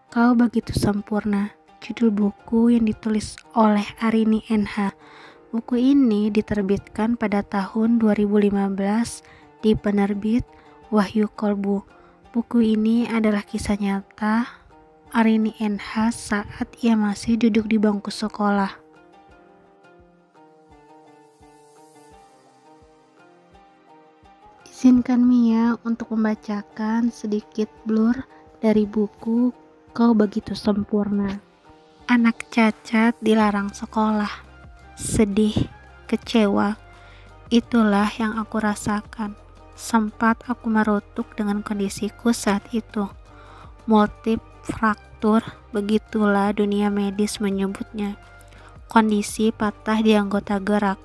Kau Begitu Sempurna, judul buku yang ditulis oleh Arini NH. Buku ini diterbitkan pada tahun 2015 di penerbit Wahyu Kolbu. Buku ini adalah kisah nyata Arini NH saat ia masih duduk di bangku sekolah. Izinkan Mia untuk membacakan sedikit blur dari buku Kau Begitu Sempurna. Anak cacat dilarang sekolah. Sedih, kecewa. Itulah yang aku rasakan. Sempat aku merutuk dengan kondisiku saat itu. Multip fraktur, begitulah dunia medis menyebutnya. Kondisi patah di anggota gerak.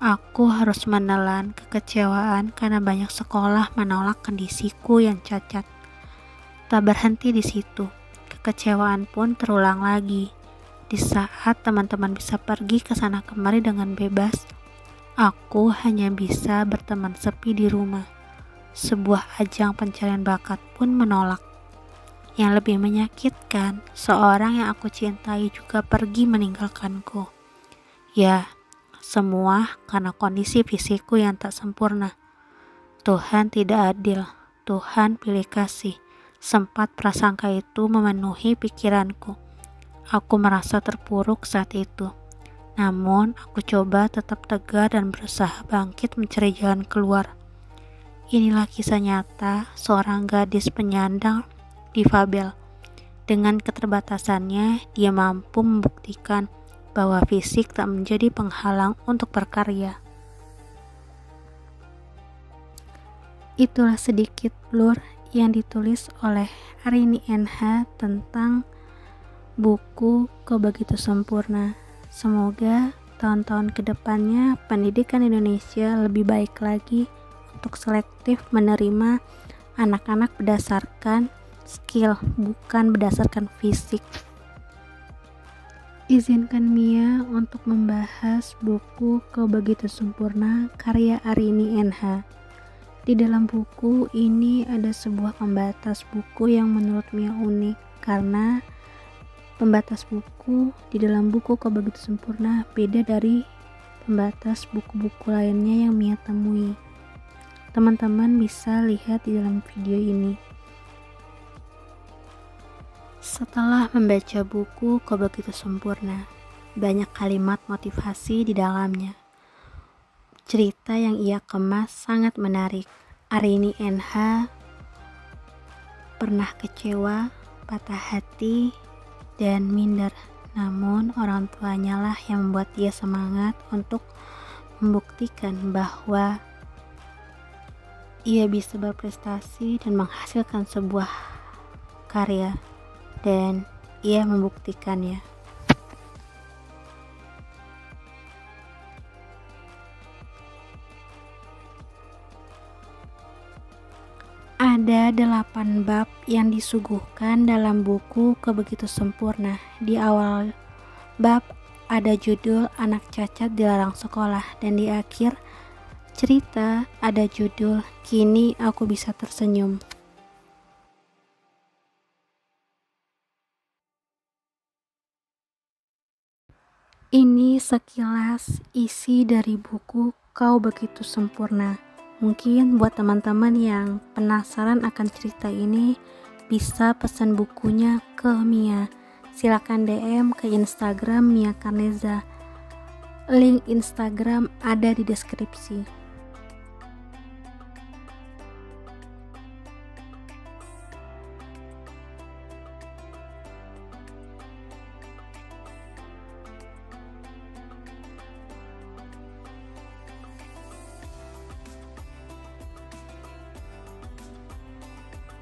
Aku harus menelan kekecewaan karena banyak sekolah menolak kondisiku yang cacat. Tak berhenti di situ, kekecewaan pun terulang lagi. Di saat teman-teman bisa pergi ke sana kemari dengan bebas, aku hanya bisa berteman sepi di rumah. Sebuah ajang pencarian bakat pun menolak. Yang lebih menyakitkan, seorang yang aku cintai juga pergi meninggalkanku. Ya, semua karena kondisi fisikku yang tak sempurna. Tuhan tidak adil, Tuhan pilih kasih. Sempat prasangka itu memenuhi pikiranku. Aku merasa terpuruk saat itu. Namun, aku coba tetap tegar dan berusaha bangkit mencari jalan keluar. Inilah kisah nyata seorang gadis penyandang difabel. Dengan keterbatasannya, dia mampu membuktikan bahwa fisik tak menjadi penghalang untuk berkarya. Itulah sedikit blur yang ditulis oleh Arini NH tentang buku Kau Begitu Sempurna. Semoga tahun-tahun kedepannya pendidikan Indonesia lebih baik lagi untuk selektif menerima anak-anak berdasarkan skill, bukan berdasarkan fisik. Izinkan Mia untuk membahas buku Kau Begitu Sempurna karya Arini NH. Di dalam buku ini ada sebuah pembatas buku yang menurut Mia unik karena pembatas buku di dalam buku Kau Begitu Sempurna beda dari pembatas buku-buku lainnya yang Mia temui. Teman-teman bisa lihat di dalam video ini. Setelah membaca buku Kau Begitu Sempurna, banyak kalimat motivasi di dalamnya. Cerita yang ia kemas sangat menarik. Arini NH pernah kecewa, patah hati, dan minder. Namun orang tuanya lah yang membuat dia semangat untuk membuktikan bahwa ia bisa berprestasi dan menghasilkan sebuah karya. Dan ia membuktikannya. Ada 8 bab yang disuguhkan dalam buku Kau Begitu Sempurna. Di awal bab ada judul Anak Cacat Dilarang Sekolah, dan di akhir cerita ada judul Kini Aku Bisa Tersenyum. Ini sekilas isi dari buku Kau Begitu Sempurna. Mungkin buat teman-teman yang penasaran akan cerita ini bisa pesan bukunya ke Mia. Silakan DM ke Instagram Mia Karneza. Link Instagram ada di deskripsi.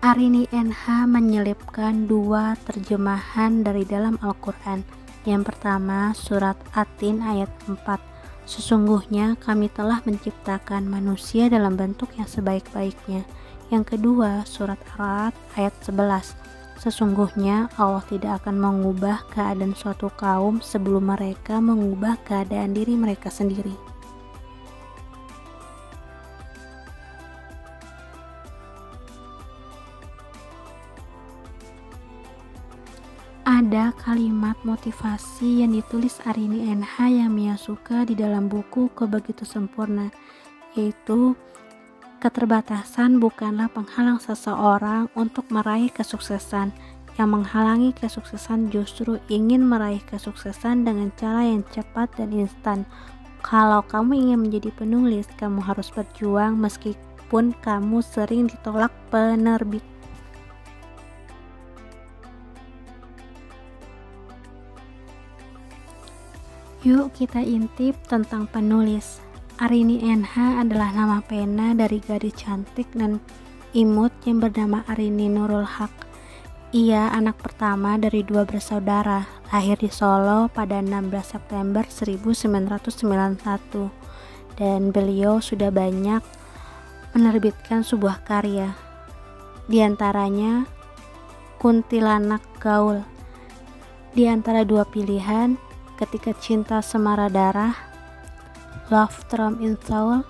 Arini NH menyelipkan 2 terjemahan dari dalam Al-Quran. Yang pertama, surat At-Tin ayat 4. Sesungguhnya kami telah menciptakan manusia dalam bentuk yang sebaik-baiknya. Yang kedua, surat Ar-Ra'd ayat 11. Sesungguhnya Allah tidak akan mengubah keadaan suatu kaum sebelum mereka mengubah keadaan diri mereka sendiri. Ada kalimat motivasi yang ditulis Arini NH yang Mia suka di dalam buku Kau Begitu Sempurna, yaitu keterbatasan bukanlah penghalang seseorang untuk meraih kesuksesan. Yang menghalangi kesuksesan justru ingin meraih kesuksesan dengan cara yang cepat dan instan. Kalau kamu ingin menjadi penulis, kamu harus berjuang meskipun kamu sering ditolak penerbit. Yuk kita intip tentang penulis. Arini NH adalah nama pena dari gadis cantik dan imut yang bernama Arini Nurul Haq. Ia anak pertama dari 2 bersaudara, lahir di Solo pada 16 September 1991, dan beliau sudah banyak menerbitkan sebuah karya, di antaranya Kuntilanak Gaul. Di antara 2 pilihan, Ketika Cinta Semara Darah, Love From Inside,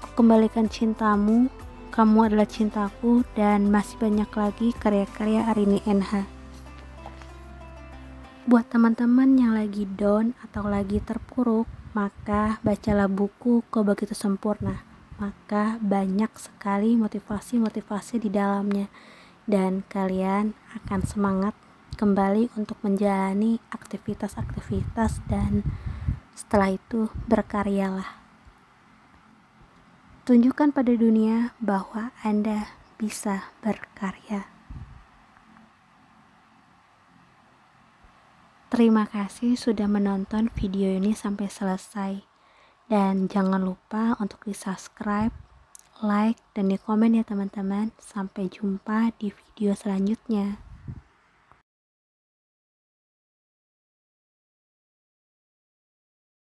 Kukembalikan Cintamu, Kamu Adalah Cintaku, dan masih banyak lagi karya-karya Arini NH. Buat teman-teman yang lagi down atau lagi terpuruk, maka bacalah buku Kau Begitu Sempurna. Maka banyak sekali motivasi-motivasi di dalamnya, dan kalian akan semangat kembali untuk menjalani aktivitas-aktivitas, dan setelah itu berkaryalah. Tunjukkan pada dunia bahwa Anda bisa berkarya. Terima kasih sudah menonton video ini sampai selesai, dan jangan lupa untuk di subscribe, like, dan di komen ya teman-teman. Sampai jumpa di video selanjutnya.